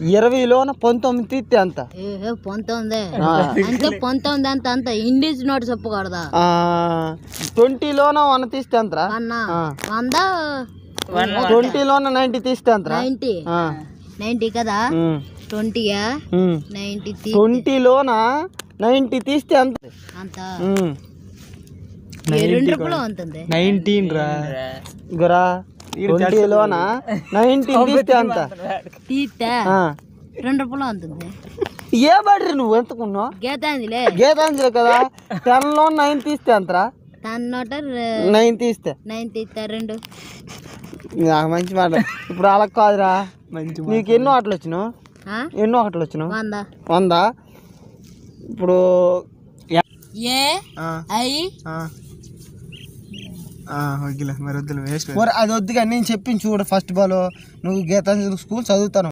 20లోన 19 తీస్తే అంత 19 అంటే 19 అంత అంత ఇంగ్లీష్ నోట్ చెప్పకూడదా 20లోన 100 తీస్తే అంతరా 20లోన 90 తీస్తే అంతరా 90 కదా 20 20లోన 90 తీస్తే అంత 2 రూపాయలు ఉంటుంది 19 రా గురా 20లోన 90 తీస్తే అంత తీస్తే 2 రూపాయలు ఉంటుంది ఏ బడ్రి నువ్వు ఎంతకున్నావు గీతాంజలి కదా 10లోన 9 తీస్తే అంతరా 9 తీస్తే 2 నాకు మంచి మాట ఇప్పుడు అలా కాదురా నీకు ఎన్నో ఆటలు వచ్చినావు ఎన్నో ఆటలు వచ్చినావు 100 ఇప్పుడు మరి వద్దులే వేస్ట్ అది వద్దుగా నేను చెప్పింది చూడు ఫస్ట్ బాల్ నువ్వు గీతాంజలి స్కూల్ చదువుతాను